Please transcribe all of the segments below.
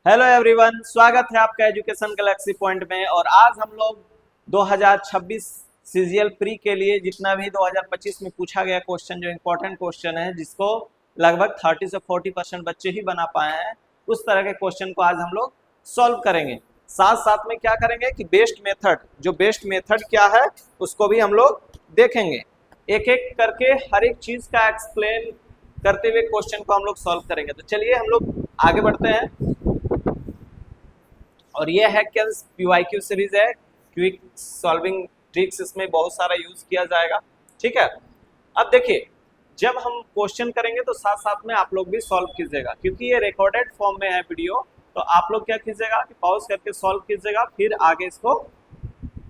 Hello everyone, स्वागत है आपका एजुकेशन गैलेक्सी पॉइंट में। और आज हम लोग 2026 सीजीएल प्री के लिए जितना भी 2025 में पूछा गया क्वेश्चन, जो इम्पोर्टेंट क्वेश्चन है जिसको लगभग 30 से 40% बच्चे ही बना पाए हैं, उस तरह के क्वेश्चन को आज हम लोग सॉल्व करेंगे। साथ साथ में क्या करेंगे कि बेस्ट मेथड, जो बेस्ट मेथड क्या है उसको भी हम लोग देखेंगे। एक एक करके हर एक चीज का एक्सप्लेन करते हुए क्वेश्चन को हम लोग सॉल्व करेंगे। तो चलिए हम लोग आगे बढ़ते हैं। और ये है क्या, PYQ सीरीज है, क्विक सॉल्विंग ट्रिक्स, इसमें बहुत सारा यूज किया जाएगा। ठीक है, अब देखिए, जब हम क्वेश्चन करेंगे तो साथ साथ में आप लोग भी सॉल्व कीजिएगा, क्योंकि ये रिकॉर्डेड फॉर्म में है वीडियो। तो आप लोग क्या कीजिएगा कि पॉज करके सॉल्व कीजिएगा, फिर आगे इसको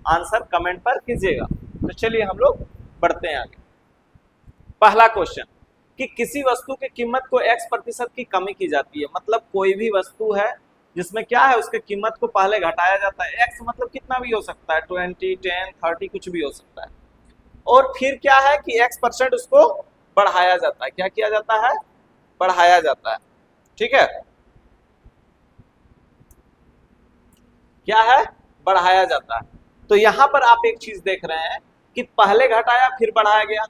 आंसर कमेंट पर कीजिएगा। तो चलिए हम लोग बढ़ते हैं आगे। पहला क्वेश्चन कि किसी वस्तु की कीमत को x% की कमी की जाती है। मतलब कोई भी वस्तु है जिसमें क्या है, उसके कीमत को पहले घटाया जाता है। x मतलब कितना भी हो सकता है, 20, 10, 30 कुछ भी हो सकता है। और फिर क्या है कि x% उसको बढ़ाया जाता है। क्या किया जाता है? बढ़ाया जाता है। ठीक है, क्या है? बढ़ाया जाता है। तो यहां पर आप एक चीज देख रहे हैं कि पहले घटाया फिर बढ़ाया गया।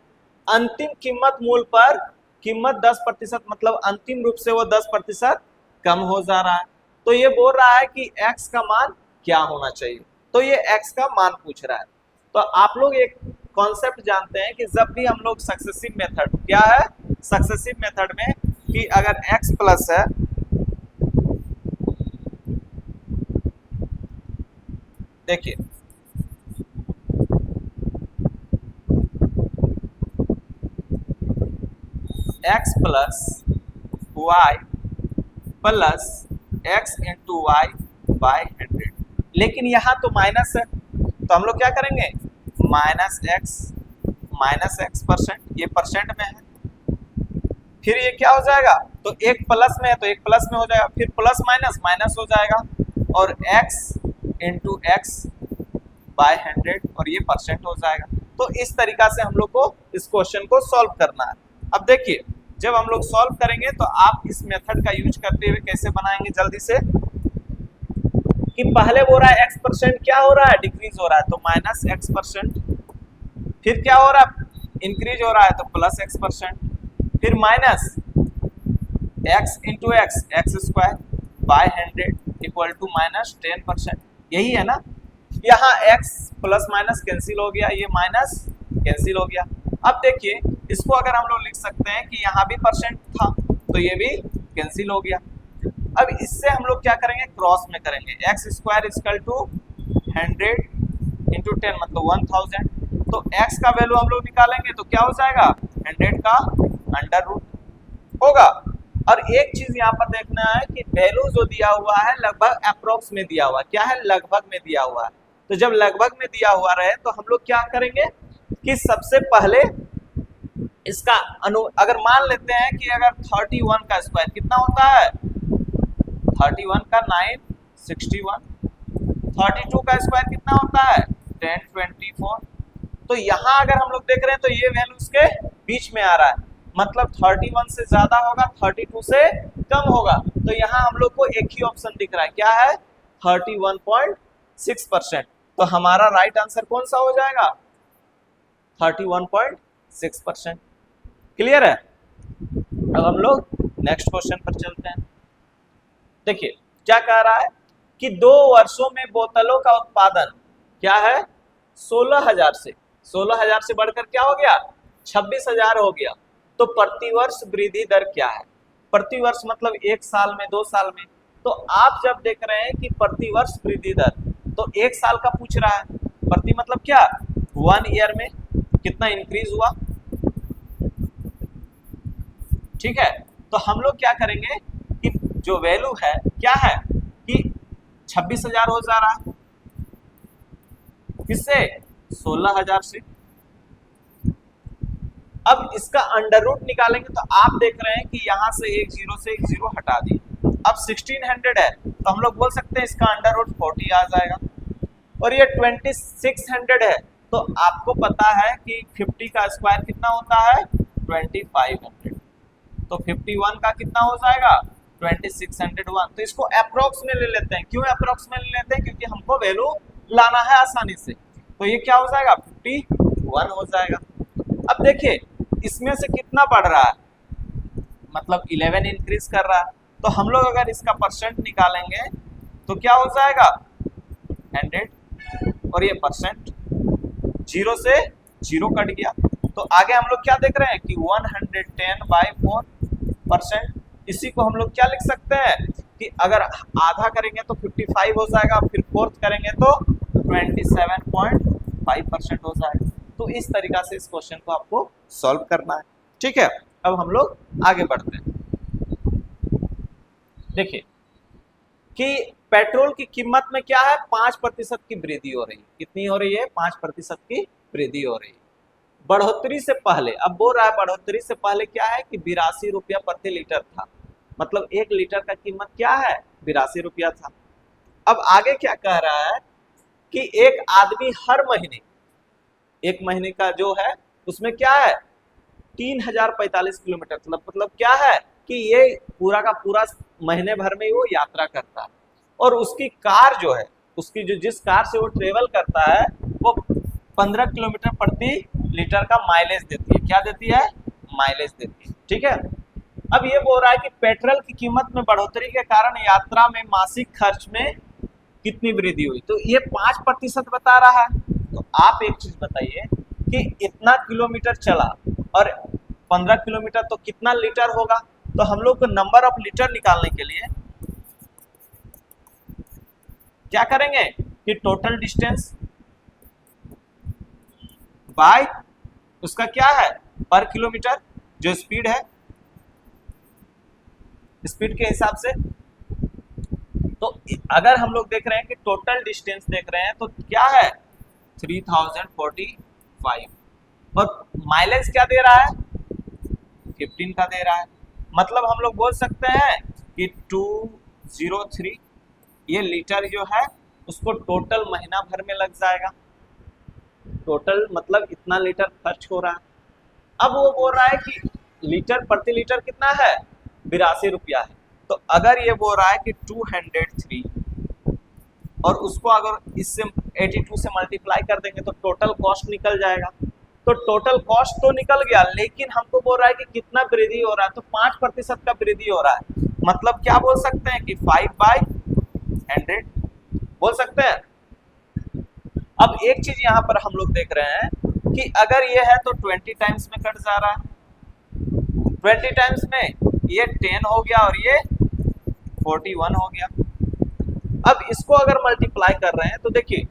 अंतिम कीमत मूल्य पर कीमत 10%, मतलब अंतिम रूप से वो 10% कम हो जा रहा है। तो ये बोल रहा है कि x का मान क्या होना चाहिए। तो ये x का मान पूछ रहा है। तो आप लोग एक कॉन्सेप्ट जानते हैं कि जब भी हम लोग सक्सेसिव मेथड, क्या है सक्सेसिव मेथड में, कि अगर x प्लस है, देखिए x plus Y plus x into Y by 100। लेकिन यहाँ तो माइनस है, तो हम लोग क्या करेंगे, माइनस एक्स परसेंट, ये परसेंट में है। फिर ये क्या हो जाएगा, तो एक प्लस में है तो एक प्लस में हो जाएगा, फिर प्लस माइनस माइनस हो जाएगा, और x इंटू एक्स बाय 100, और ये परसेंट हो जाएगा। तो इस तरीका से हम लोग को इस क्वेश्चन को सॉल्व करना है। अब देखिए, जब हम लोग सॉल्व करेंगे तो आप इस मेथड का यूज करते हुए कैसे बनाएंगे, जल्दी से, कि पहले बोल रहा है x% क्या हो रहा है, डिक्रीज हो रहा है, तो माइनस x%। फिर क्या हो रहा है, इंक्रीज हो रहा है, तो प्लस x%। फिर minus x into X, X square by 100 equal to minus 10%। यही है ना। यहाँ x प्लस माइनस कैंसिल हो गया, ये माइनस कैंसिल हो गया। अब देखिए, इसको अगर हम लोग लिख सकते हैं कि यहाँ भी परसेंट था तो ये भी कैंसिल हो गया। अब इससे हम लोग क्या करेंगे, क्रॉस में करेंगे। X square equal to 100 into 10 मतलब 1000। तो x का वैल्यू हम लोग निकालेंगे तो क्या हो जाएगा, 100 का अंडर रूट होगा। और एक चीज यहाँ पर देखना है कि वैल्यू जो दिया हुआ है लगभग अप्रोक्स में दिया हुआ है। क्या है, लगभग में दिया हुआ है। तो जब लगभग में दिया हुआ रहे तो हम लोग क्या करेंगे कि सबसे पहले इसका अगर मान लेते हैं कि अगर 31 का स्क्वायर कितना होता है, 31 का 961, 32 का स्क्वायर कितना होता है, 1024। तो यहाँ अगर हम लोग देख रहे हैं तो ये वैल्यू उसके बीच में आ रहा है, मतलब 31 से ज्यादा होगा, 32 से कम होगा। तो यहाँ हम लोग को एक ही ऑप्शन दिख रहा है, क्या है, 31.6%। तो हमारा राइट आंसर कौन सा हो जाएगा, 31.6%। क्लियर है। अब हम लोग नेक्स्ट क्वेश्चन पर चलते हैं। देखिए क्या कह रहा है कि 2 वर्षों में बोतलों का उत्पादन क्या है, 16,000 से बढ़कर क्या हो गया, 26,000 हो गया। तो प्रतिवर्ष वृद्धि दर क्या है। प्रतिवर्ष मतलब 1 साल में, 2 साल में। तो आप जब देख रहे हैं कि प्रतिवर्ष वृद्धि दर, तो 1 साल का पूछ रहा है, प्रति मतलब क्या, 1 ईयर में कितना इंक्रीज हुआ। ठीक है, तो हम लोग क्या करेंगे कि जो वैल्यू है क्या है कि 26,000 हो जा रहा है, किससे, 16,000 से। अब इसका अंडर रूट निकालेंगे तो आप देख रहे हैं कि यहां से एक जीरो हटा दिए। अब 1600 है तो हम लोग बोल सकते हैं इसका अंडर रूट 40 आ जाएगा। और ये 2600 है तो आपको पता है कि 50 का स्क्वायर कितना होता है, 2500। तो 51 का कितना हो जाएगा, 2601। तो इसको अप्रोक्स में ले लेते हैं। क्यों अप्रोक्स में ले लेते हैं? क्योंकि हमको वैल्यू लाना है आसानी से। तो ये क्या हो जाएगा? 51 हो जाएगा। अब देखिए इसमें से कितना बढ़ रहा है, मतलब 11 इंक्रीज कर रहा है। तो हम लोग अगर इसका परसेंट निकालेंगे तो क्या हो जाएगा? 100, और ये परसेंट 0 से 0 कट गया। तो आगे हम लोग क्या देख रहे हैं कि 110/4%। इसी को हम लोग क्या लिख सकते हैं कि अगर आधा करेंगे तो 55 हो जाएगा, फिर फोर्थ करेंगे तो 27.5% हो जाएगा। तो इस तरीका से इस क्वेश्चन को आपको सॉल्व करना है। ठीक है, अब हम लोग आगे बढ़ते हैं। देखिए कि पेट्रोल की कीमत में क्या है? 5% की वृद्धि हो रही है। कितनी हो रही है? 5% की वृद्धि हो रही है। बढ़ोतरी से पहले, अब बोल रहा है बढ़ोतरी से पहले क्या है कि 82 रुपया प्रति लीटर था। मतलब 1 लीटर का कीमत क्या है? 82 रुपया था। अब आगे क्या कह रहा है कि एक आदमी हर महीने, एक महीने का जो है उसमें क्या है? 3045 किलोमीटर। मतलब क्या है कि ये पूरा का पूरा महीने भर में वो यात्रा करता है, और उसकी कार जो है, उसकी जो जिस कार से वो ट्रेवल करता है वो 15 किलोमीटर प्रति लीटर का माइलेज देती है। क्या देती है? माइलेज देती है। ठीक है, अब ये बोल रहा है कि पेट्रोल की कीमत में बढ़ोतरी के कारण यात्रा में मासिक खर्च में कितनी वृद्धि हुई। तो ये 5% बता रहा है। तो आप एक चीज बताइए कि इतना किलोमीटर चला और 15 किलोमीटर तो कितना लीटर होगा। तो हम लोग को नंबर ऑफ लीटर निकालने के लिए क्या करेंगे कि टोटल डिस्टेंस बाय उसका क्या है? पर किलोमीटर, जो स्पीड है, स्पीड के हिसाब से। तो अगर हम लोग देख रहे हैं कि टोटल डिस्टेंस देख रहे हैं तो क्या है? 3045, और माइलेज क्या दे रहा है? 15 का दे रहा है। मतलब हम लोग बोल सकते हैं कि 203 ये लीटर जो है उसको टोटल महीना भर में लग जाएगा। टोटल मतलब इतना लीटर खर्च हो रहा है। अब वो बोल रहा है कि लीटर प्रति लीटर कितना है? 82 रुपया है। तो अगर ये बोल रहा है कि 203 और उसको अगर इससे 82 से मल्टीप्लाई कर देंगे तो टोटल कॉस्ट निकल जाएगा। तो टोटल कॉस्ट तो निकल गया, लेकिन हमको बोल रहा है कि कितना वृद्धि हो रहा है। तो 5% का वृद्धि हो रहा है। मतलब क्या बोल सकते हैं कि 5/100 बोल सकते हैं। अब एक चीज यहाँ पर हम लोग देख रहे हैं कि अगर ये है तो 20 टाइम्स में कट जा रहा है। 20 टाइम्स में ये 10 हो गया और ये 41 हो गया। अब इसको अगर मल्टीप्लाई कर रहे हैं तो देखिए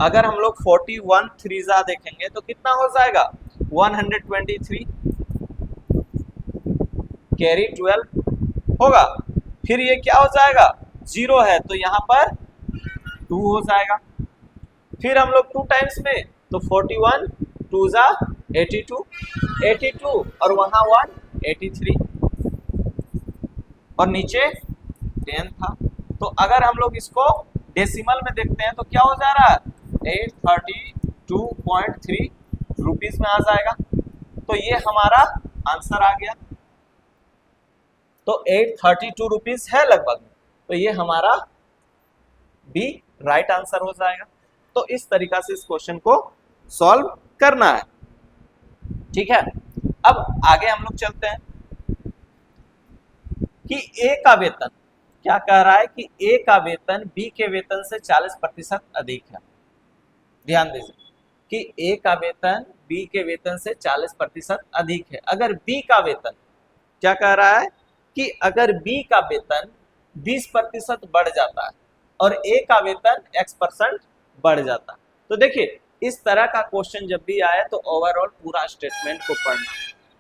अगर हम लोग 41 3 देखेंगे तो कितना हो जाएगा? 123 कैरी 12 होगा। फिर ये क्या हो जाएगा? 0 है तो यहाँ पर 2 हो जाएगा। फिर हम लोग 2 टाइम्स में तो 41 2 82 82 और वहां 1 83 और नीचे 10 था। तो अगर हम लोग इसको डेसिमल में देखते हैं तो क्या हो जा रहा है? 832.3 रुपीज में आ जाएगा। तो ये हमारा आंसर आ गया। तो 832 रुपीज है लगभग। तो ये हमारा बी राइट आंसर हो जाएगा। तो इस तरीका से इस क्वेश्चन को सॉल्व करना है। ठीक है, अब आगे हम लोग चलते हैं कि ए का वेतन क्या कह रहा है कि ए का वेतन बी के वेतन से 40% अधिक है। ध्यान दीजिए कि ए का वेतन बी के वेतन से 40% अधिक है। अगर बी का वेतन क्या कह रहा है कि अगर बी का वेतन 20% बढ़ जाता है और ए का वेतन x% बढ़ जाता है। तो देखिए इस तरह का क्वेश्चन जब भी आए तो ओवरऑल पूरा स्टेटमेंट को पढ़ना।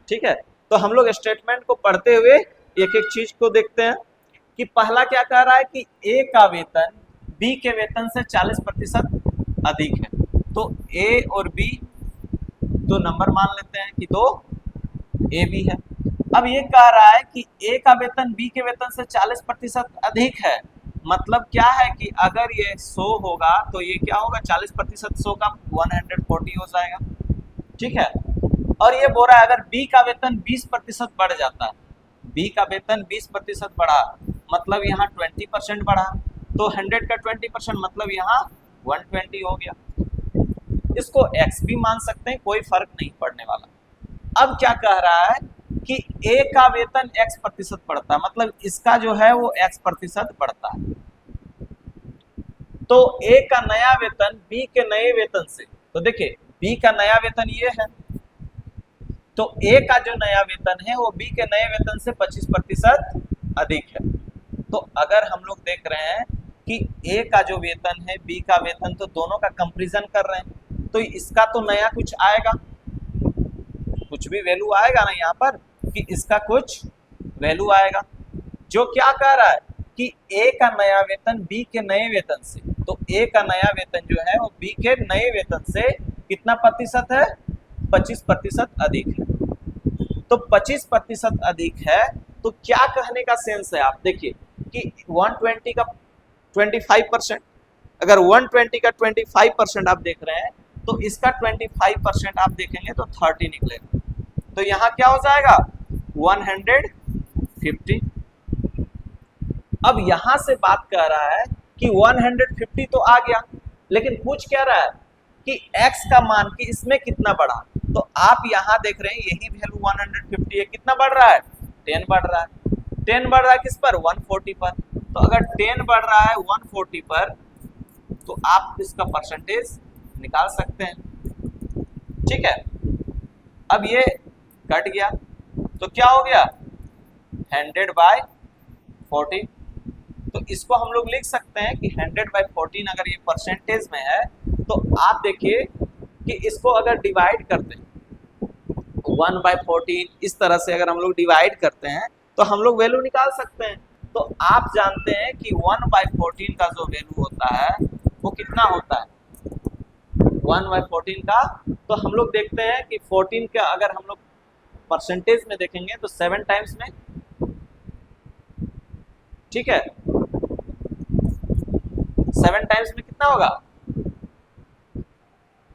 ठीक है, तो हम लोग स्टेटमेंट को पढ़ते हुए एक एक चीज को देखते हैं कि पहला क्या कह रहा है कि ए का वेतन बी के वेतन से 40% अधिक है। तो ए और बी दो नंबर मान लेते हैं कि 2 ए बी है। अब ये कह रहा है कि ए का वेतन बी के वेतन से 40% अधिक है। मतलब क्या है कि अगर ये 100 होगा तो ये क्या होगा? 40% 100 का 140 हो जाएगा। ठीक है, और ये बोल रहा है अगर बी का वेतन 20% बढ़ जाता है, बी का वेतन 20% बढ़ा मतलब यहाँ 20% बढ़ा, तो 100 का 20% मतलब यहाँ 120 हो गया। इसको x भी मान सकते हैं, कोई फर्क नहीं पड़ने वाला। अब क्या कह रहा है कि a का वेतन x% बढ़ता है, मतलब इसका जो है वो x% बढ़ता है। तो a का नया वेतन b के नए वेतन से, तो देखिए b का नया वेतन ये है, तो a का जो नया वेतन है वो b के नए वेतन से 25% अधिक है। तो अगर हम लोग देख रहे हैं कि a का जो वेतन है b का वेतन, तो दोनों का कंपैरिजन कर रहे हैं, तो इसका तो नया कुछ आएगा, कुछ भी वैल्यू आएगा ना यहाँ पर, कि इसका कुछ वैल्यू आएगा जो क्या कह रहा है कि a का नया वेतन b के नए वेतन से, तो a का नया वेतन जो है वो b के नए वेतन से कितना प्रतिशत है, 25% अधिक है। तो 25% अधिक है, तो क्या कहने का सेंस है, आप देखिए कि 120 का 25%, अगर 120 का 25% आप देख रहे हैं, तो इसका 25% आप देखेंगे तो 30 निकलेगा, तो यहाँ क्या हो जाएगा 150। अब यहां से बात कर रहा है कि 150 तो आ गया, लेकिन पूछ क्या रहा है कि x का मान कि इसमें कितना बढ़ा, तो आप यहां देख रहे हैं यही वैल्यू 150 है, कितना बढ़ रहा है 10 बढ़ रहा है। 10 बढ़ रहा है किस पर, 140 पर, तो अगर 10 बढ़ रहा है 140 पर, तो आप इसका परसेंटेज निकाल सकते हैं। ठीक है, अब ये कट गया तो क्या हो गया 100/14, तो इसको हम लोग लिख सकते हैं कि 100/14 अगर ये परसेंटेज में है, तो आप देखिए कि इसको अगर डिवाइड करते हैं 1/14 इस तरह से अगर हम लोग डिवाइड करते हैं तो हम लोग वैल्यू निकाल सकते हैं। तो आप जानते हैं कि 1/14 का जो वैल्यू होता है वो कितना होता है 1/14 का, तो हम लोग देखते हैं कि 14 का अगर हम लोग परसेंटेज में देखेंगे तो 7 टाइम्स में, ठीक है 7 टाइम्स में कितना होगा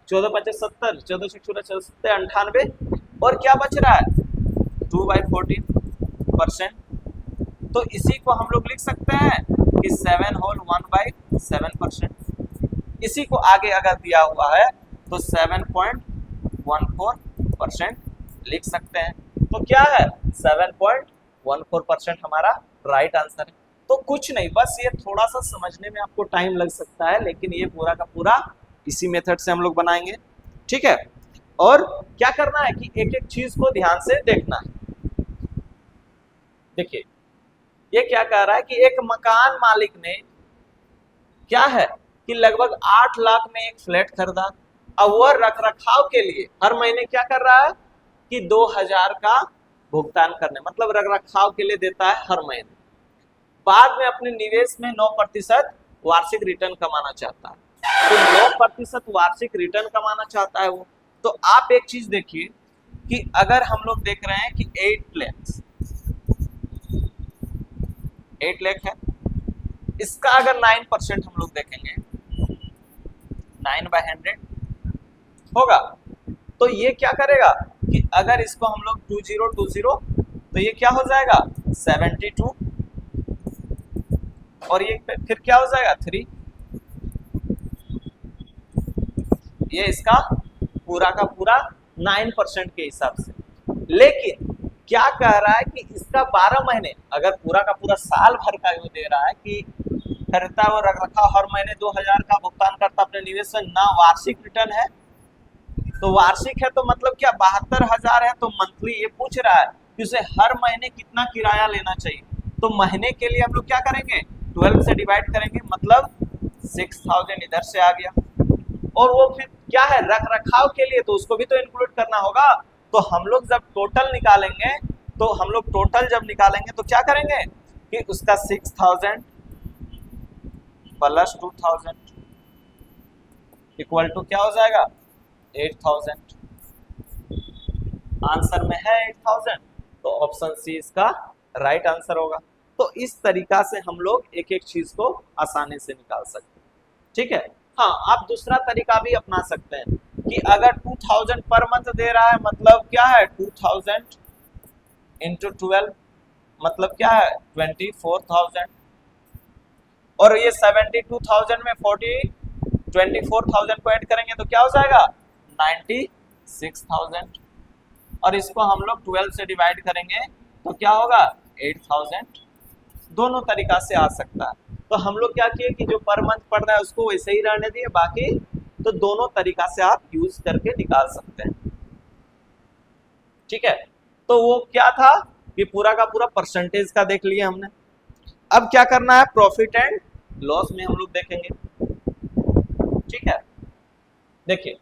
14×5 = 70, 14×6 = 98, और क्या बच रहा है 2/14%, तो इसी को हम लोग लिख सकते हैं कि 7 होल 1/7%। इसी को आगे अगर दिया हुआ है तो 7.14% लिख सकते हैं, तो क्या है 7.14% हमारा राइट आंसर है। तो कुछ नहीं, बस ये थोड़ा सा समझने में आपको टाइम लग सकता है, लेकिन ये पूरा का पूरा इसी मेथड से हम लोग बनाएंगे। ठीक है, और क्या करना है कि एक एक चीज को ध्यान से देखना है। देखिए ये क्या कह रहा है कि एक मकान मालिक ने क्या है कि लगभग 8 लाख में एक फ्लैट खरीदा, अब वह रख रखाव के लिए हर महीने क्या कर रहा है कि 2000 का भुगतान करने, मतलब रख रखाव के लिए देता है हर महीने। बाद में अपने निवेश में 9% वार्षिक रिटर्न कमाना चाहता है, तो 9% वार्षिक रिटर्न कमाना चाहता है वो। तो आप एक चीज देखिए कि अगर हम लोग देख रहे हैं कि 8 लाख है, इसका अगर 9% हम लोग देखेंगे 9/100 होगा, तो ये क्या करेगा कि अगर इसको हम लोग 2020 तो ये क्या हो जाएगा 72, और ये फिर क्या हो जाएगा 3, ये इसका पूरा का पूरा 9% के हिसाब से। लेकिन क्या कह रहा है कि इसका 12 महीने, अगर पूरा का पूरा साल भर का वो दे रहा है कि खरीदता और रख रखा हर महीने 2000 का भुगतान करता अपने निवेश में, ना वार्षिक रिटर्न है, तो वार्षिक है तो मतलब क्या 72,000 है, तो मंथली ये पूछ रहा है कि उसे हर महीने कितना किराया लेना चाहिए। तो महीने के लिए हम लोग क्या करेंगे 12 से डिवाइड करेंगे, मतलब 6000 इधर से आ गया, और वो फिर क्या है रख रखाव के लिए, तो उसको भी तो इंक्लूड करना होगा। तो हम लोग जब टोटल निकालेंगे, तो हम लोग टोटल जब निकालेंगे तो क्या करेंगे कि उसका 6000 प्लस 2000 इक्वल टू क्या हो जाएगा 8000। आंसर में है 8000, तो ऑप्शन सी इसका राइट आंसर होगा। तो इस तरीका से हम लोग एक एक चीज को आसानी से निकाल सकते हैं। ठीक है, हाँ आप दूसरा तरीका भी अपना सकते हैं कि अगर 2000 पर मंथ दे रहा है, मतलब क्या है 2000 × 12, मतलब क्या है 24,000, और ये 72,000 में 24,000 को ऐड करेंगे तो क्या हो जाएगा 96,000, और इसको हम लोग 12 से डिवाइड करेंगे तो क्या होगा 8,000। दोनों तरीका से आ सकता है। तो हम लोग क्या किए कि जो पर मंथ पड़ रहा है उसको वैसे ही रहने दिए, बाकी तो दोनों तरीका से आप यूज करके निकाल सकते हैं। ठीक है, तो वो क्या था कि पूरा का पूरा परसेंटेज का देख लिया हमने। अब क्या करना है, प्रॉफिट एंड लॉस में हम लोग देखेंगे। ठीक है, देखिए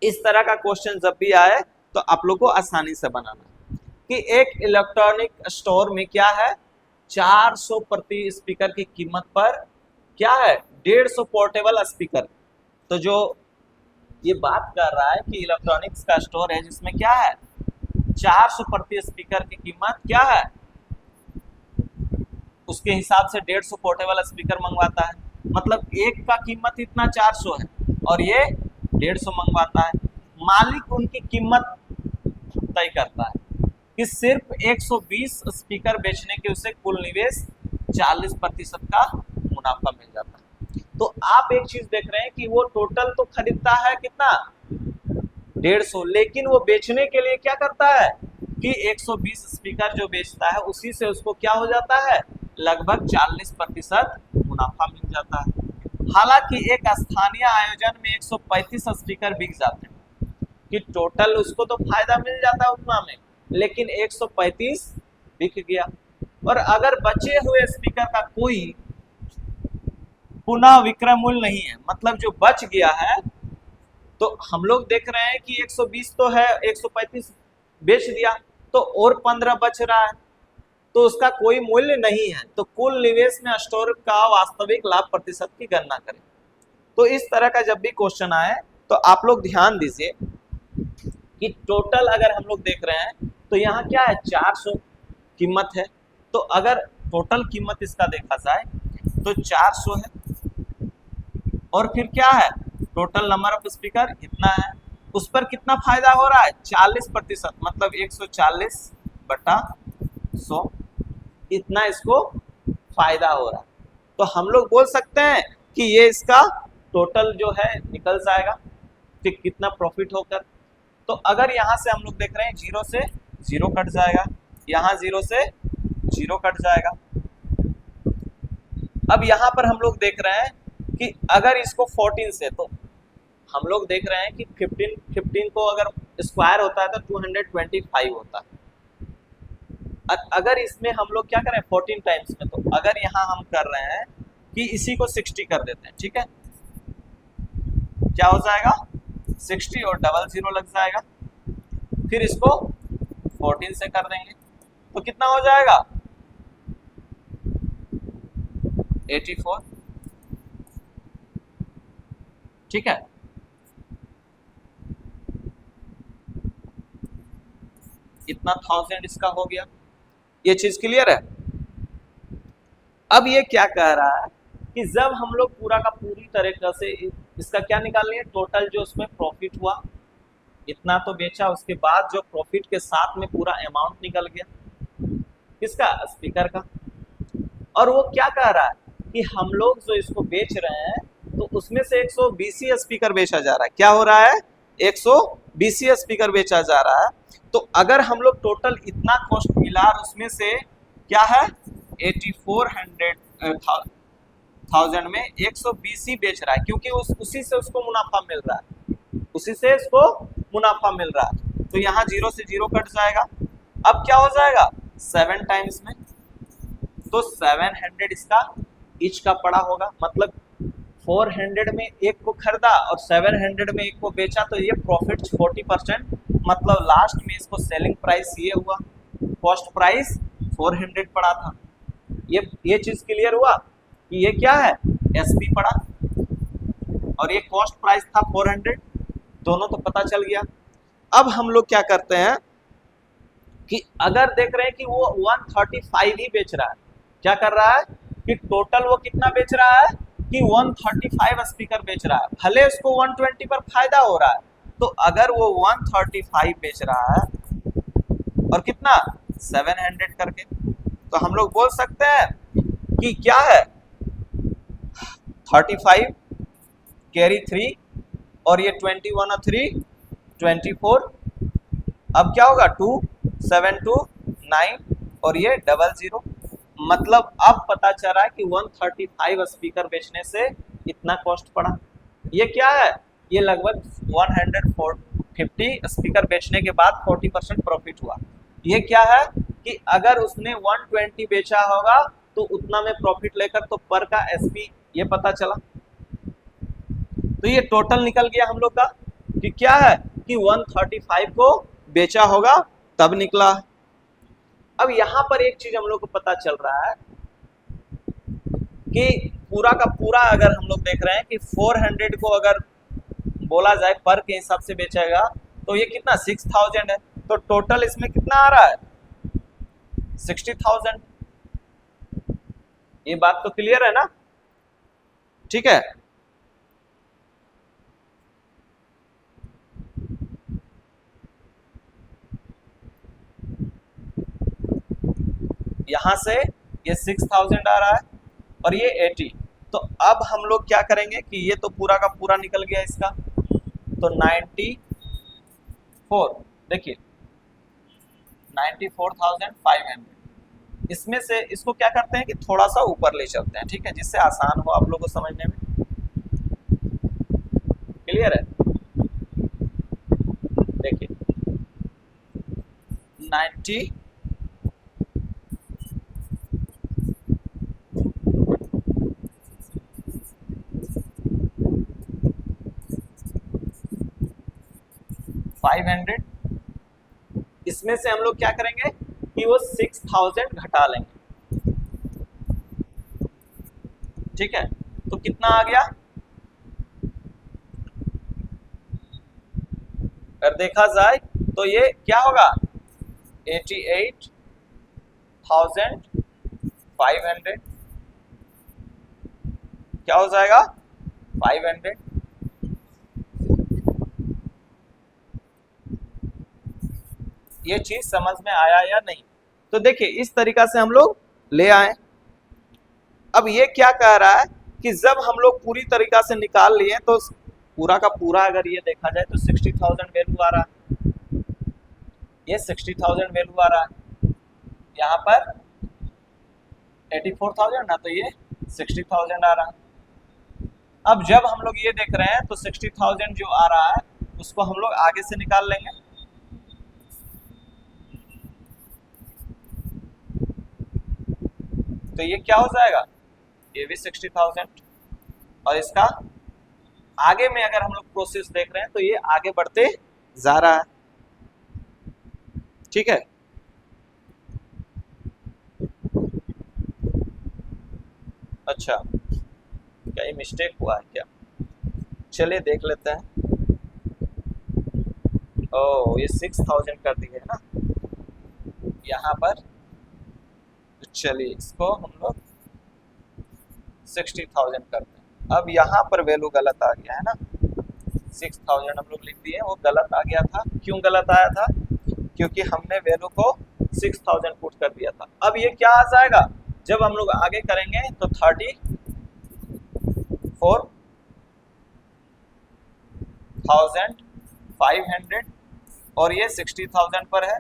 इस तरह का क्वेश्चन जब भी आए तो आप लोग को आसानी से बनाना कि एक इलेक्ट्रॉनिक स्टोर में क्या है 400 प्रति स्पीकर की कीमत पर क्या है 150 पोर्टेबल स्पीकर। तो जो ये बात कर रहा है कि इलेक्ट्रॉनिक्स का स्टोर है जिसमें क्या है 400 प्रति स्पीकर की कीमत क्या है, उसके हिसाब से 150 पोर्टेबल स्पीकर मंगवाता है, मतलब एक का कीमत इतना 400 है और ये 150 मंगवाता है। मालिक उनकी कीमत तय करता है कि सिर्फ 120 स्पीकर बेचने के उसे कुल निवेश 40% का मुनाफा मिल जाता है। तो आप एक चीज देख रहे हैं कि वो टोटल तो खरीदता है कितना 150, लेकिन वो बेचने के लिए क्या करता है कि 120 स्पीकर जो बेचता है उसी से उसको क्या हो जाता है लगभग 40% मुनाफा मिल जाता है। हालांकि एक स्थानीय आयोजन में 135 स्पीकर बिक जाते हैं कि टोटल उसको तो फायदा मिल जाता है उतना में, लेकिन 135 बिक गया। और अगर बचे हुए स्पीकर का कोई पुनः विक्रय मूल्य नहीं है, मतलब जो बच गया है, तो हम लोग देख रहे हैं कि 120 तो है 135 बेच दिया तो और 15 बच रहा है, तो उसका कोई मूल्य नहीं है, तो कुल निवेश में स्टोर का वास्तविक लाभ प्रतिशत की गणना करें। तो इस तरह का जब भी क्वेश्चन आए तो आप लोग ध्यान दीजिए कि टोटल अगर हम लोग देख रहे हैं तो यहाँ क्या है 400 कीमत है, तो अगर टोटल कीमत इसका देखा जाए तो 400 है, और फिर क्या है टोटल नंबर ऑफ स्पीकर इतना है, उस पर कितना फायदा हो रहा है 40%, मतलब 140 बटा 100 इतना इसको फायदा हो रहा है। तो हम लोग बोल सकते हैं कि ये इसका टोटल जो है निकल जाएगा कि कितना प्रॉफिट होकर। तो अगर यहाँ से हम लोग देख रहे हैं 0 से 0 कट जाएगा, यहाँ 0 से 0 कट जाएगा। अब यहाँ पर हम लोग देख रहे हैं कि अगर इसको 14 से, तो हम लोग देख रहे हैं कि 15 को अगर स्क्वायर होता है तो 225 होता है। अगर इसमें हम लोग क्या करें 14 टाइम्स में, तो अगर यहाँ हम कर रहे हैं कि इसी को 60 कर देते हैं, ठीक है, क्या हो जाएगा 60 और डबल 0 लग जाएगा, फिर इसको 14 से कर देंगे तो कितना हो जाएगा 84। ठीक है, इतना 1000 इसका हो गया। ये चीज क्लियर है। अब ये क्या कह रहा है कि जब हम लोग पूरा का पूरी तरीके से इसका क्या निकाल लिए टोटल जो उसमें प्रॉफिट हुआ इतना तो बेचा, उसके बाद जो प्रॉफिट के साथ में पूरा अमाउंट निकल गया किसका स्पीकर का, और वो क्या कह रहा है कि हम लोग जो इसको बेच रहे हैं तो उसमें से 120 स्पीकर बेचा जा रहा है। क्या हो रहा है 120 स्पीकर बेचा जा रहा है। तो अगर हम लोग टोटल इतना कॉस्ट मिला और उसमें से क्या है 84,000 में 120 ही बेच रहा है, क्योंकि उसी से उसको मुनाफा मिल रहा है, उसी से इसको मुनाफा मिल रहा है। तो यहाँ 0 से 0 कट जाएगा। अब क्या हो जाएगा 7 टाइम्स में, तो 700 इसका ईच का पड़ा होगा, मतलब 400 में एक को खरीदा और 700 में एक को बेचा, तो ये प्रॉफिट 40%, मतलब लास्ट में इसको सेलिंग प्राइस ये हुआ, कॉस्ट प्राइस 400 पड़ा था। ये चीज क्लियर हुआ कि ये क्या है एसपी पड़ा और ये कॉस्ट प्राइस था 400, दोनों तो पता चल गया। अब हम लोग क्या करते हैं कि अगर देख रहे हैं कि वो 135 ही बेच रहा है, क्या कर रहा है कि टोटल वो कितना बेच रहा है कि 135 स्पीकर बेच रहा है, भले उसको 120 पर फायदा हो रहा है। तो अगर वो 135 बेच रहा है और कितना 700 करके। तो हम लोग बोल सकते हैं कि क्या है 35 कैरी 3 और ये 21 और 3 24। अब क्या होगा 2 7 2 9 और ये 00। मतलब अब पता चल रहा है कि 135 स्पीकर बेचने से इतना कॉस्ट पड़ा। ये क्या है, ये लगभग 150 स्पीकर बेचने के बाद 40% प्रॉफिट हुआ। ये क्या है कि अगर उसने 120 बेचा होगा तो उतना में प्रॉफिट लेकर तो पर का एसपी ये पता चला। तो ये टोटल निकल गया हम लोग का कि क्या है कि 135 को बेचा होगा तब निकला। अब यहां पर एक चीज हम लोग को पता चल रहा है कि पूरा का पूरा अगर हम लोग देख रहे हैं कि 400 को अगर बोला जाए पर के हिसाब से बेचेगा तो ये कितना 6000 है। तो टोटल इसमें कितना आ रहा है 60,000। ये बात तो क्लियर है ना, ठीक है। यहां से ये 6000 आ रहा है और ये 80। तो अब हम लोग क्या करेंगे कि ये तो पूरा का पूरा निकल गया इसका, तो 94 देखिए 94,500। इसमें से इसको क्या करते हैं कि थोड़ा सा ऊपर ले चलते हैं, ठीक है, जिससे आसान हो आप लोगों को समझने में। क्लियर है, देखिए 90 500। इसमें से हम लोग क्या करेंगे कि वो 6000 घटा लेंगे, ठीक है। तो कितना आ गया, अगर देखा जाए तो ये क्या होगा 88,500 क्या हो जाएगा 500। ये चीज समझ में आया या नहीं। तो देखिए इस तरीका से हम लोग ले आए। अब ये क्या कह रहा है कि जब हम लोग पूरी तरीका से निकाल लिए तो पूरा का पूरा अगर ये देखा जाए तो 60,000 वैल्यू आ रहा है, ये 60,000 वैल्यू आ रहा है, यहाँ पर 84,000 ना, तो ये 60,000 आ रहा है। अब जब हम लोग ये देख रहे हैं तो 60,000 जो आ रहा है उसको हम लोग आगे से निकाल लेंगे। तो ये क्या हो जाएगा, ये भी 60,000 और इसका आगे में अगर हम लोग प्रोसेस देख रहे हैं तो ये आगे बढ़ते जा रहा है, ठीक है। अच्छा क्या ये मिस्टेक हुआ है क्या, चलिए देख लेते हैं। ओ ये 6000 कर दिए है ना यहाँ पर, चलिए इसको हम लोग 60,000 करते हैं। अब यहाँ पर वैल्यू गलत आ गया है ना, 6000 हम लोग लिख दिए, वो गलत आ गया था। क्यों गलत आया था, क्योंकि हमने वैल्यू को 6000 पुट कर दिया था। अब ये क्या आ जाएगा जब हम लोग आगे करेंगे तो 34,500 और ये 60,000 पर है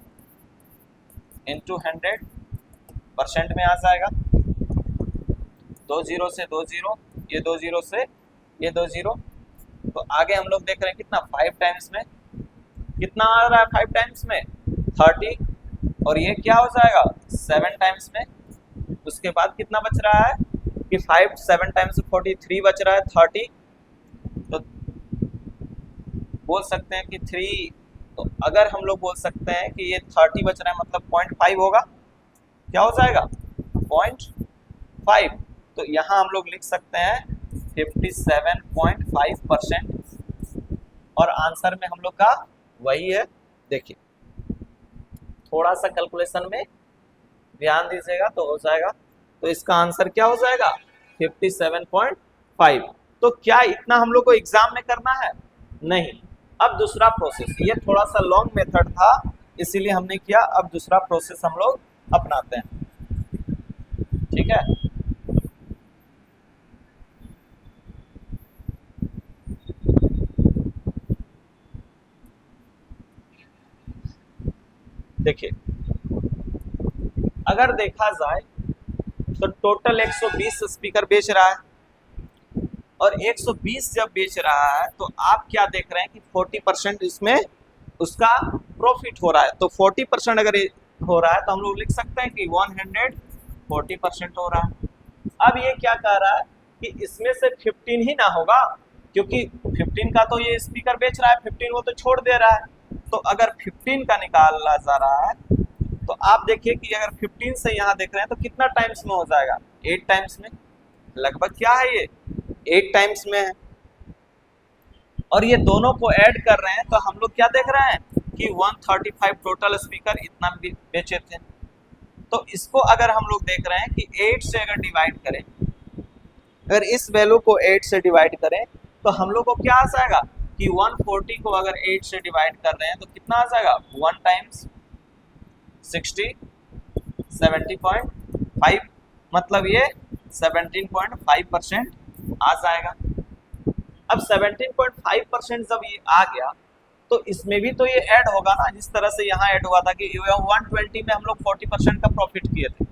इंटू 100% में आ जाएगा। 2 जीरो से 2 जीरो, ये 2 जीरो से ये 2 जीरो, तो आगे हम लोग देख रहे हैं कितना 5 टाइम्स में कितना आ रहा है, 5 टाइम्स में 30 और ये क्या हो जाएगा 7 टाइम्स में। उसके बाद कितना बच रहा है कि 5 7 टाइम्स 43 बच रहा है 30। तो बोल सकते हैं कि 3, तो अगर हम लोग बोल सकते हैं कि ये 30 बच रहा है मतलब 0.5 होगा, क्या हो जाएगा 0.5। तो यहाँ हम लोग लिख सकते हैं 57.5% और आंसर में हम लोग का वही है। देखिए थोड़ा सा कैलकुलेशन में ध्यान दीजिएगा तो हो जाएगा। तो इसका आंसर क्या हो जाएगा 57.5। तो क्या इतना हम लोग को एग्जाम में करना है, नहीं। अब दूसरा प्रोसेस, ये थोड़ा सा लॉन्ग मेथड था इसीलिए हमने किया। अब दूसरा प्रोसेस हम लोग अपनाते हैं, ठीक है। देखिए, अगर देखा जाए तो टोटल 120 स्पीकर बेच रहा है, और 120 जब बेच रहा है तो आप क्या देख रहे हैं कि 40% इसमें उसका प्रॉफिट हो रहा है। तो 40% अगर हो रहा है तो हम लोग लिख सकते हैं कि 140% हो रहा है। अब ये क्या कह रहा है कि इसमें से 15 ही ना होगा, क्योंकि 15 का तो ये स्पीकर बेच रहा है, 15 वो तो छोड़ दे रहा है। तो अगर 15 का निकाला जा रहा है तो आप देखिए कि अगर 15 से यहाँ देख रहे हैं तो कितना टाइम्स में हो जाएगा, 8 टाइम्स में। लगभग क्या है ये, 8 टाइम्स में है। और ये दोनों को ऐड कर रहे हैं तो हम लोग क्या देख रहे हैं कि 135 टोटल स्पीकर इतना बेचे थे। तो इसको अगर हम लोग देख रहे हैं कि 8 से अगर डिवाइड करें, अगर इस वैल्यू को 8 से डिवाइड करें तो हम लोग को क्या आ जाएगा कि 140 को अगर 8 से डिवाइड कर रहे हैं तो कितना आ जाएगा, 1 टाइम्स 60 70.5, मतलब ये 17.5% आ जाएगा। अब 17.5% जब ये आ गया तो इसमें भी तो ये ऐड होगा ना, जिस तरह से यहाँ ऐड हुआ था कि 120 में हम लोग 40% का प्रॉफिट किए थे।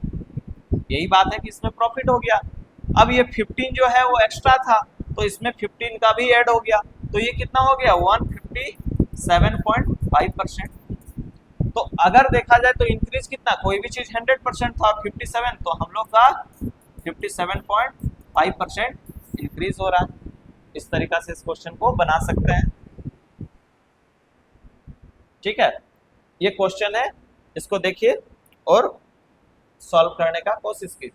यही बात है कि इसमें प्रॉफिट हो गया। अब ये 15 जो है वो एक्स्ट्रा था तो इसमें 15 का भी ऐड हो गया, तो ये कितना हो गया 157.5%। तो अगर देखा जाए तो इंक्रीज कितना, कोई भी चीज 100% था, 57 तो हम लोग का 57.5% इंक्रीज हो रहा है। इस तरीका से इस क्वेश्चन को बना सकते हैं, ठीक है। ये क्वेश्चन है, इसको देखिए और सॉल्व करने का कोशिश कीजिए।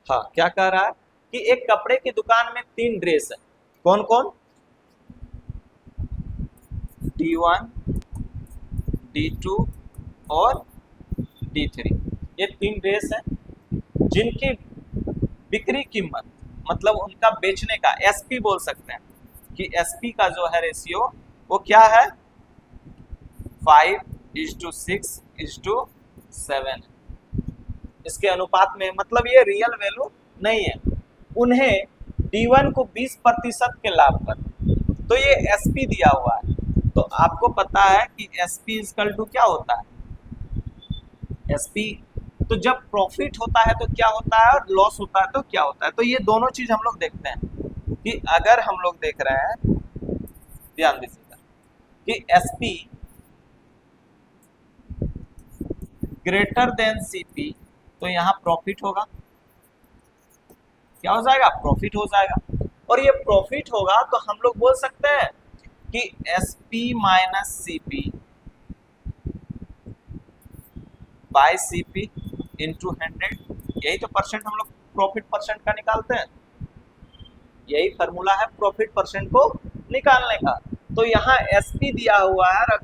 हाँ, क्या कह रहा है कि एक कपड़े की दुकान में 3 ड्रेस है। कौन कौन, D1, D2 और D3। ये 3 ड्रेस है जिनकी बिक्री कीमत, मतलब उनका बेचने का SP बोल सकते हैं कि SP का जो है रेशियो वो क्या है, 5:6:7। इसके अनुपात में, मतलब ये रियल वैल्यू नहीं है। उन्हें D1 को 20% के लाभ पर, तो ये SP दिया हुआ है। तो आपको पता है कि SP इक्वल टू क्या होता है, SP तो जब प्रॉफिट होता है तो क्या होता है और लॉस होता है तो क्या होता है। तो ये दोनों चीज हम लोग देखते हैं कि अगर हम लोग देख रहे हैं, ध्यान दीजिएगा कि SP ग्रेटर देन CP तो यहाँ प्रॉफिट होगा, क्या हो जाएगा, प्रॉफिट हो जाएगा। और ये प्रॉफिट होगा तो हम लोग बोल सकते हैं कि SP minus CP by CP into 100। यही तो परसेंट हम लोग प्रॉफिट परसेंट का निकालते हैं, यही फॉर्मूला है प्रॉफिट परसेंट को निकालने का। तो यहाँ SP दिया हुआ है और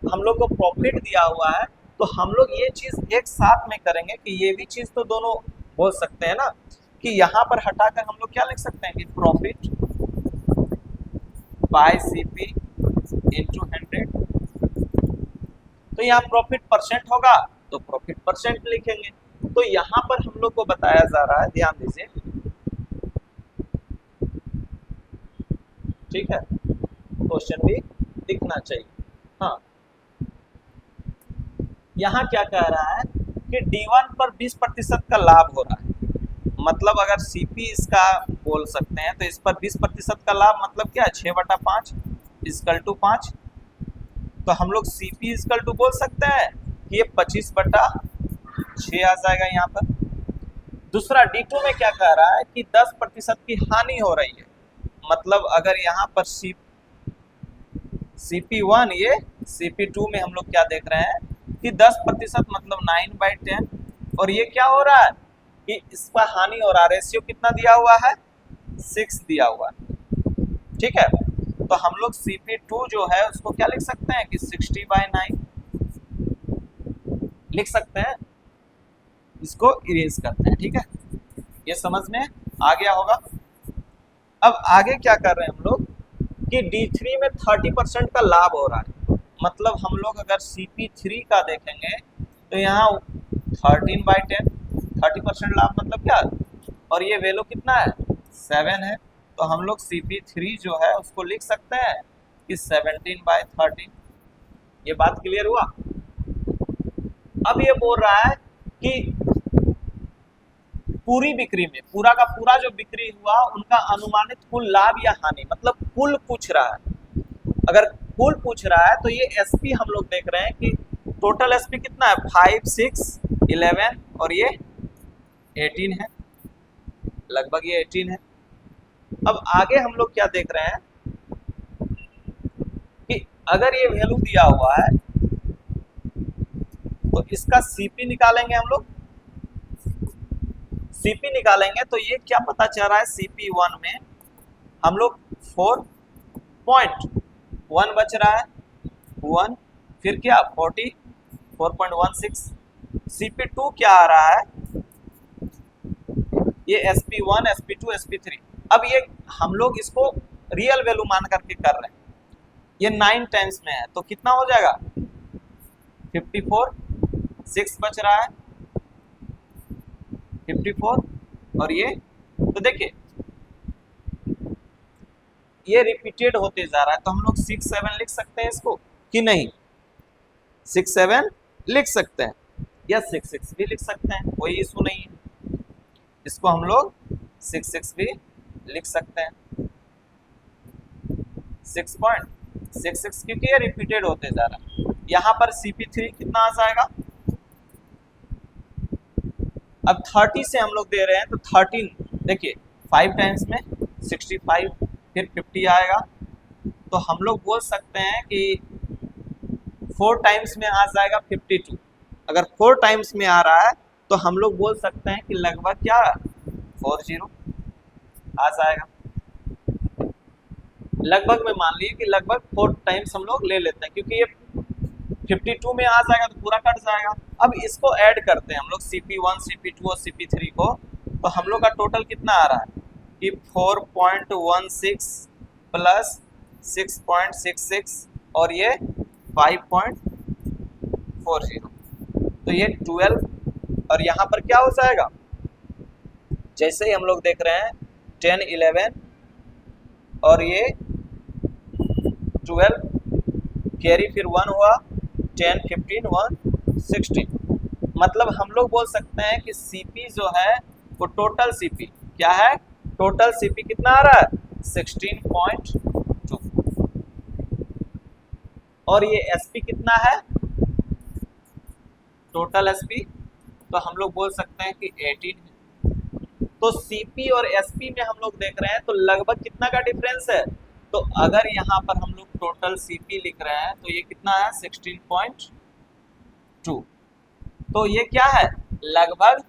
हम लोग को प्रॉफिट दिया हुआ है, तो हम लोग ये चीज एक साथ में करेंगे कि ये भी चीज तो दोनों बोल सकते हैं ना, कि यहाँ पर हटाकर हम लोग क्या लिख सकते हैं कि प्रॉफिट बाय CP इंटू 100। तो यहाँ प्रॉफिट परसेंट होगा तो प्रॉफिट परसेंट लिखेंगे। तो यहाँ पर हम लोग को बताया जा रहा है, ध्यान दीजिए, ठीक है, क्वेश्चन भी दिखना चाहिए। हाँ, यहाँ क्या कह रहा है कि D1 पर 20% का लाभ हो रहा है, मतलब अगर CP इसका बोल सकते हैं तो इस पर 20% का लाभ मतलब क्या है, 6/5 इक्वल टू 5। तो हम लोग CP इक्वल टू बोल सकते हैं कि ये 25/6 आ जाएगा यहाँ पर। दूसरा D2 में क्या कह रहा है कि 10% की हानि हो रही है, मतलब अगर यहाँ पर CP1, ये CP2 में हम लोग क्या देख रहे हैं कि 10% मतलब 9/10, और ये क्या हो रहा है कि इसका हानि हो रहा है। रेशियो कितना दिया हुआ है, 6 दिया हुआ है, ठीक है। तो हम लोग CP2 जो है उसको क्या लिख सकते हैं कि 60/9 लिख सकते हैं, इसको इरेज करते हैं, ठीक है। ये समझ में आ गया होगा। अब आगे क्या कर रहे हैं हम लोग कि D3 में 30% का लाभ हो रहा है, मतलब हम लोग अगर CP3 का देखेंगे तो यहाँ 13/10 30% लाभ मतलब क्या, और ये वैल्यू कितना है 7 है, तो हम लोग CP3 जो है उसको लिख सकते हैं कि 17/13। ये बात क्लियर हुआ। अब ये बोल रहा है कि पूरी बिक्री में पूरा का पूरा जो बिक्री हुआ उनका अनुमानित कुल लाभ या हानि, मतलब कुल पूछ रहा है। अगर कुल पूछ रहा है तो ये एसपी हम लोग देख रहे हैं कि टोटल एसपी कितना है 5, 6, 11 और ये 18 है, लगभग ये 18 है। अब आगे हम लोग क्या देख रहे हैं कि अगर ये वैल्यू दिया हुआ है तो इसका सीपी निकालेंगे हम लोग। सीपी निकालेंगे तो ये क्या पता चल रहा है CP1 में हम लोग 4.1 बच रहा है 1, फिर क्या 4.16। CP2 क्या आ रहा है, ये SP1, SP2, SP3। अब ये हम लोग इसको रियल वैल्यू मान करके कर रहे हैं, ये 9 टाइम्स में है तो कितना हो जाएगा 54, 6 बच रहा है 54, और ये तो देखिए ये रिपीटेड होते जा रहा है, तो हम लोग 6, 7 लिख सकते हैं इसको कि नहीं, 6, 7 लिख सकते हैं या 6, 6 भी लिख सकते हैं, कोई इशू नहीं है, इसको हम लोग 6, 6 भी लिख सकते हैं 6.66, क्योंकि ये रिपीटेड होते जा रहा है। यहाँ पर CP3 कितना आ जाएगा, अब 30 से हम लोग दे रहे हैं तो 13 देखिए 5 टाइम्स में 65, फिर 50 आएगा, तो हम लोग बोल सकते हैं कि 4 टाइम्स में आ जाएगा 52। अगर 4 टाइम्स में आ रहा है तो हम लोग बोल सकते हैं कि लगभग क्या 40 आ जाएगा, लगभग में मान लीजिए कि लगभग 4 टाइम्स हम लोग ले लेते हैं, क्योंकि ये 52 में आ जाएगा तो पूरा कट जाएगा। अब इसको ऐड करते हैं हम लोग CP1, CP2 और CP3 को, तो हम लोग का टोटल कितना आ रहा है कि 4.16 प्लस 6.66 और ये 5.40, तो ये 12, और यहाँ पर क्या हो जाएगा, जैसे ही हम लोग देख रहे हैं 10, 11 और ये 12 कैरी फिर 1 हुआ 10, 15, 1, 16, मतलब हम लोग बोल सकते हैं कि CP जो है वो टोटल CP क्या है, टोटल CP कितना आ रहा है 16.2, और ये SP कितना है टोटल SP, तो हम लोग बोल सकते हैं कि 18 है। तो CP और SP में हम लोग देख रहे हैं तो लगभग कितना का डिफरेंस है, तो अगर यहाँ पर हम लोग टोटल CP लिख रहे हैं तो ये कितना है 16.2, तो ये क्या है लगभग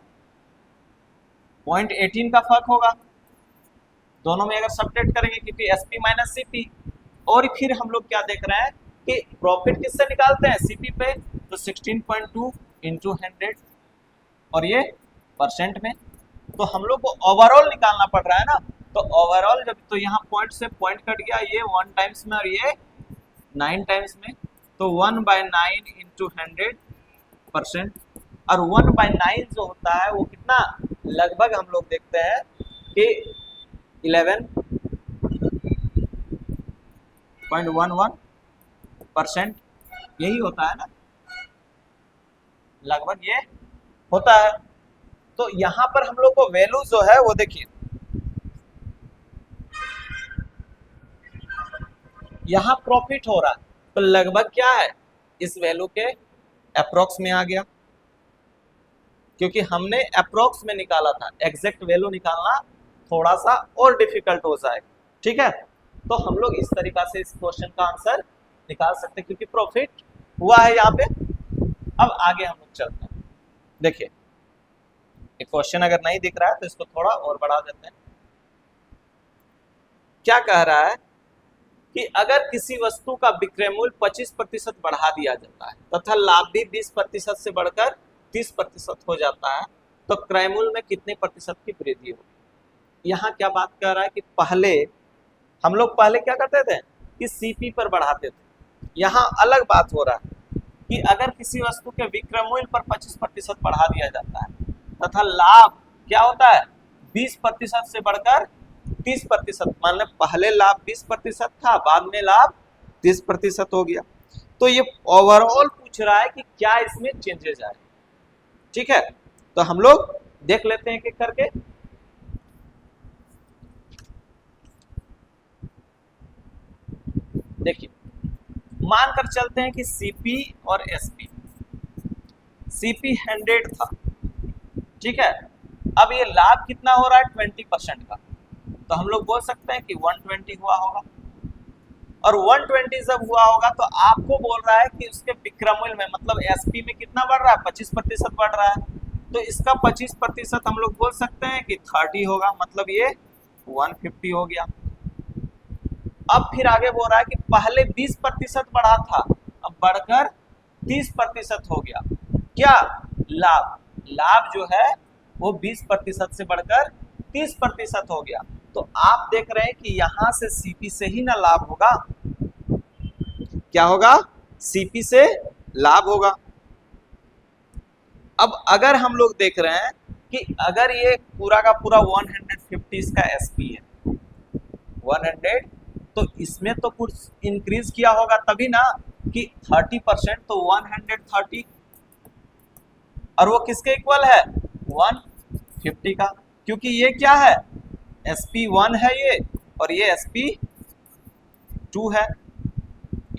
0.18 का फर्क होगा दोनों में अगर सब्ट्रैक्ट करेंगे, क्योंकि SP माइनस CP। और फिर हम लोग क्या देख रहे हैं कि प्रॉफिट किससे निकालते हैं CP पे, तो 16.2 इंटू 100 और ये परसेंट में, तो हम लोग को ओवरऑल निकालना पड़ रहा है ना, तो ओवरऑल जब तो यहाँ पॉइंट से पॉइंट कट गया, ये 1 टाइम्स में और ये 9 टाइम्स में, तो 1/9 इंटू 100%, और 1/9 जो होता है वो कितना लगभग हम लोग देखते हैं कि 11.11% यही होता है ना, लगभग ये होता है। तो यहाँ पर हम लोग को वैल्यू जो है वो देखिए, यहाँ प्रॉफिट हो रहा है तो लगभग क्या है इस वैल्यू के अप्रोक्स में आ गया, क्योंकि हमने अप्रोक्स में निकाला था, एग्जैक्ट वैल्यू निकालना थोड़ा सा और डिफिकल्ट हो जाएगा, ठीक है। तो हम लोग इस तरीका से इस क्वेश्चन का आंसर निकाल सकते हैं, क्योंकि प्रॉफिट हुआ है यहाँ पे। अब आगे हम लोग चलते हैं, देखिए एक क्वेश्चन अगर नहीं दिख रहा है तो इसको थोड़ा और बढ़ा देते हैं। क्या कह रहा है कि अगर किसी वस्तु का विक्रय मूल्य 25% बढ़ा दिया जाता है तथा लाभ भी 20% से बढ़कर 30% हो जाता है, तो क्रय मूल्य में कितने प्रतिशत की वृद्धि होगी। यहाँ क्या बात कर रहा है कि पहले हम लोग क्या करते थे कि सीपी पर बढ़ाते थे। यहाँ अलग बात हो रहा है कि अगर किसी वस्तु के विक्रय मूल्य पर 25% बढ़ा दिया जाता है तथा लाभ क्या होता है 20% से बढ़कर 30%। मान लें पहले लाभ 20% था, बाद में लाभ 30% हो गया। तो ये ओवरऑल पूछ रहा है कि क्या इसमें चेंजेस आए। ठीक है, तो हम लोग देख लेते हैं एक करके। देखिए, मानकर चलते हैं कि सीपी और एसपी, सीपी 100 था, ठीक है। अब ये लाभ कितना हो रहा है 20% का, तो हम लोग बोल सकते हैं कि 120 हुआ होगा। और 120 जब हुआ होगा तो आपको बोल रहा है कि उसके विक्रय मूल्य में मतलब एसपी में कितना बढ़ रहा है 25% बढ़ रहा है, तो इसका 25% हम लोग बोल सकते हैं कि 30 होगा, मतलब ये 150 हो गया। अब फिर आगे बोल रहा है कि पहले 20% बढ़ा था, अब बढ़कर 30% हो गया। क्या लाभ, लाभ जो है वो 20% से बढ़कर 30% हो गया। तो आप देख रहे हैं कि यहां से सीपी से ही ना लाभ होगा, क्या होगा सीपी से लाभ होगा। अब अगर हम लोग देख रहे हैं कि अगर ये पूरा का पूरा 150 इसका एसपी है 100, तो इसमें तो कुछ इंक्रीज किया होगा तभी ना कि 30%, तो 130, और वो किसके इक्वल है 150 का, क्योंकि ये क्या है SP1 है ये, और ये SP2 है,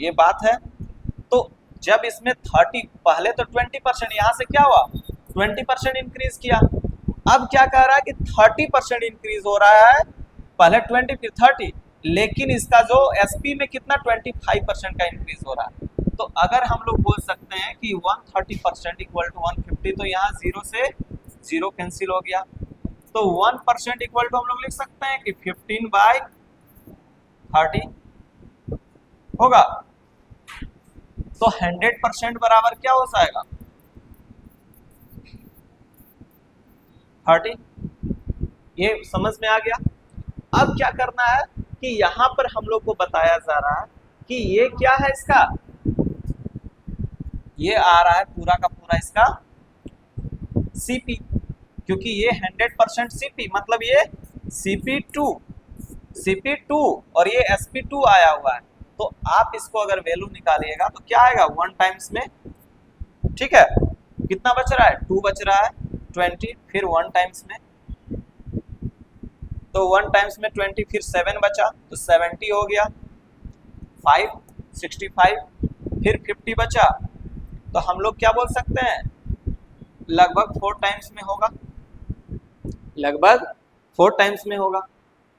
ये बात है। तो जब इसमें 30, पहले तो 20%, यहां से क्या हुआ 20% इंक्रीज किया, अब क्या कह रहा है कि 30% इंक्रीज हो रहा है, पहले 20 फिर 30, लेकिन इसका जो एसपी में कितना 25% का इंक्रीज हो रहा है। तो अगर हम लोग बोल सकते हैं कि 130% इक्वल टू 150, तो यहाँ 0 से 0 कैंसिल हो गया, तो 1% इक्वल टू हम लोग लिख सकते हैं कि 15/30 होगा। तो 100% बराबर क्या हो जाएगा 30। ये समझ में आ गया। अब क्या करना है कि यहां पर हम लोग को बताया जा रहा है कि ये क्या है इसका, ये आ रहा है पूरा का पूरा इसका सीपी, क्योंकि ये 100% सीपी, मतलब ये सीपी टू और ये sp2 आया हुआ है। तो आप इसको अगर वैल्यू निकालिएगा तो क्या आएगा 1 टाइम्स में, ठीक है, कितना बच रहा है 2 बच रहा है 20, फिर 1 टाइम्स में, तो 1 टाइम्स में 20, फिर 7 बचा तो 70 हो गया, 5 65, फिर 50 बचा, तो हम लोग क्या बोल सकते हैं लगभग 4 टाइम्स में होगा, लगभग 4 टाइम्स में होगा।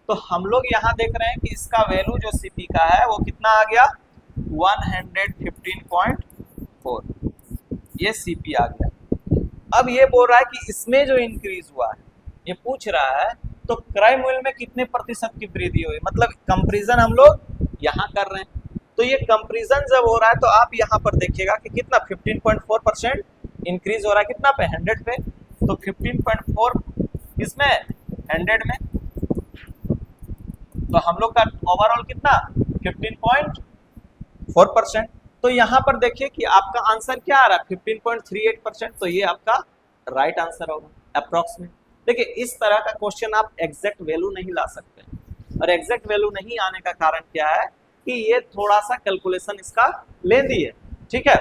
तो हम लोग यहाँ देख रहे हैं कि इसका वैल्यू जो सीपी का है वो कितना आ गया 115.4, ये सीपी आ गया। अब ये बोल रहा है कि इसमें जो इंक्रीज हुआ है, ये पूछ रहा है तो क्रय मूल्य में कितने प्रतिशत की वृद्धि हुई, मतलब कंपैरिजन हम लोग यहाँ कर रहे हैं। तो ये कंपैरिजन जब हो रहा है तो आप यहाँ पर देखिएगा कि कितना 15.4% इंक्रीज हो रहा है, कितना पे 100 पे, तो 15.4 इसमें 100 में, तो हम लोग का ओवरऑल कितना 15.4%। तो यहाँ पर देखिए कि आपका आंसर क्या आ रहा है 15.38%, तो ये आपका राइट आंसर होगा अप्रोक्सीमेट। देखिए इस तरह का क्वेश्चन आप एग्जैक्ट वैल्यू नहीं ला सकते, और एग्जैक्ट वैल्यू नहीं आने का कारण क्या है कि ये थोड़ा सा कैलकुलेशन इसका लेंदी है, ठीक है।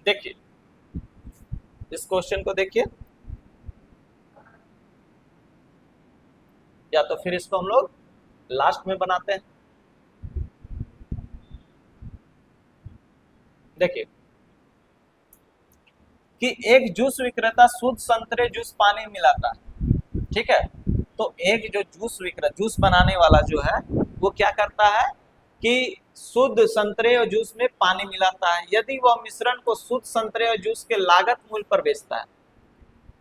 देखिए इस क्वेश्चन को देखिए, या तो फिर इसको हम लोग लास्ट में बनाते हैं। देखिए कि एक जूस विक्रेता शुद्ध संतरे जूस पानी मिलाता है, ठीक है। तो एक जो जूस बनाने वाला जो है वो क्या करता है कि शुद्ध संतरे और जूस में पानी मिलाता है, यदि वह मिश्रण को शुद्ध संतरे और जूस के लागत मूल्य पर बेचता है।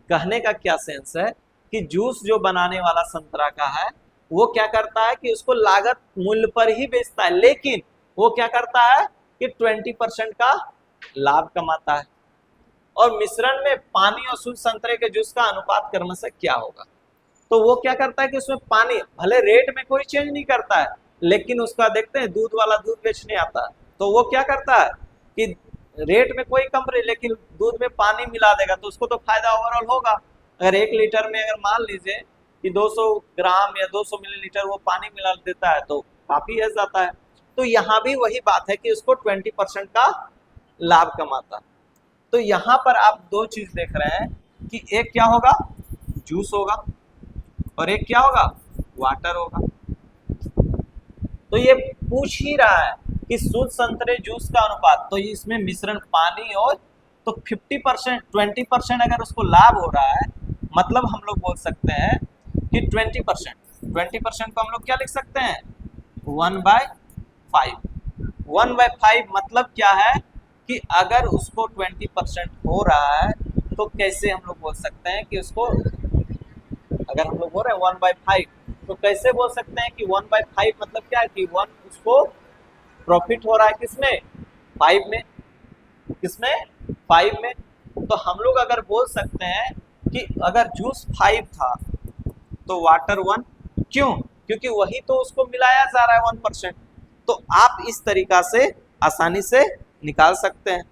कहने का क्या सेंस है कि जूस जो बनाने वाला संतरा का है वो क्या करता है कि उसको लागत मूल्य पर ही बेचता है, लेकिन वो क्या करता है कि 20% का लाभ कमाता है। और मिश्रण में पानी और शुद्ध संतरे के जूस का अनुपात क्रमशः क्या होगा। तो वो क्या करता है कि उसमें पानी, भले रेट में कोई चेंज नहीं करता है, लेकिन उसका देखते हैं दूध वाला दूध बेचने आता है, तो वो क्या करता है कि रेट में कोई कम रहे लेकिन दूध में पानी मिला देगा, तो उसको तो फायदा ओवरऑल होगा। अगर 1 लीटर में अगर मान लीजिए कि 200 ग्राम या 200 मिलीलीटर वो पानी मिला देता है तो काफी है जाता है। तो यहाँ भी वही बात है कि उसको 20% का लाभ कमाता। तो यहाँ पर आप दो चीज देख रहे हैं कि एक क्या होगा, जूस होगा, और एक क्या होगा, वाटर होगा। तो ये पूछ ही रहा है कि शुद्ध संतरे जूस का अनुपात, तो इसमें मिश्रण पानी और, तो 50% 20% अगर उसको लाभ हो रहा है, मतलब हम लोग बोल सकते हैं कि 20% को हम लोग क्या लिख सकते हैं, 1/5। 1/5 मतलब क्या है कि अगर उसको 20% हो रहा है तो कैसे हम लोग बोल सकते हैं कि उसको, अगर हम लोग बोल रहे हैं 1/5, तो कैसे बोल सकते हैं कि 1/5 मतलब क्या है कि 1 उसको प्रॉफिट हो रहा है किसमें, 5 में, किसमें, 5 में। तो हम लोग अगर बोल सकते हैं कि अगर जूस 5 था तो वाटर 1, क्यों, क्योंकि वही तो उसको मिलाया जा रहा है 1%। तो आप इस तरीका से आसानी से निकाल सकते हैं।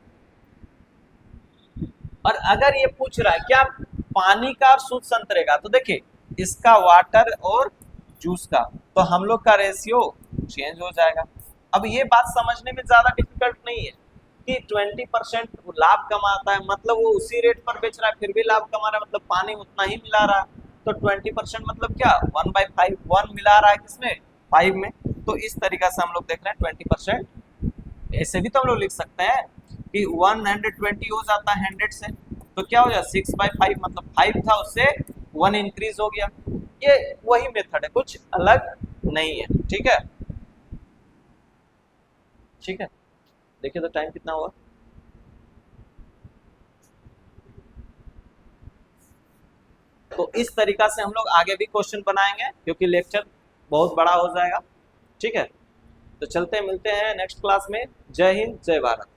और अगर ये पूछ रहा है क्या पानी का और शुद्ध संतरे का, तो देखिए इसका वाटर और जूस का, तो हम लोग का रेशियो चेंज हो जाएगा। अब ये बात समझने में ज्यादा डिफिकल्ट नहीं है कि 20% लाभ कमाता है, मतलब वो उसी रेट पर बेच रहा है फिर भी लाभ कमा रहा है, मतलब पानी उतना ही मिला रहा है। तो 20% मतलब क्या, 1/5, 1 मिला रहा है किसमें, 5 में। तो इस तरीका से हम लोग देख रहे हैं 20%। ऐसे भी तो हम लोग लिख सकते हैं कि 120 हो जाता है 100 से, तो क्या हो जाए 6/5, मतलब 5 था उससे 1 इंक्रीज हो गया। ये वही मेथड है, कुछ अलग नहीं है। ठीक है, ठीक है। देखिए तो टाइम कितना हुआ। तो इस तरीका से हम लोग आगे भी क्वेश्चन बनाएंगे क्योंकि लेक्चर बहुत बड़ा हो जाएगा। ठीक है, तो चलते मिलते हैं नेक्स्ट क्लास में। जय हिंद, जय भारत।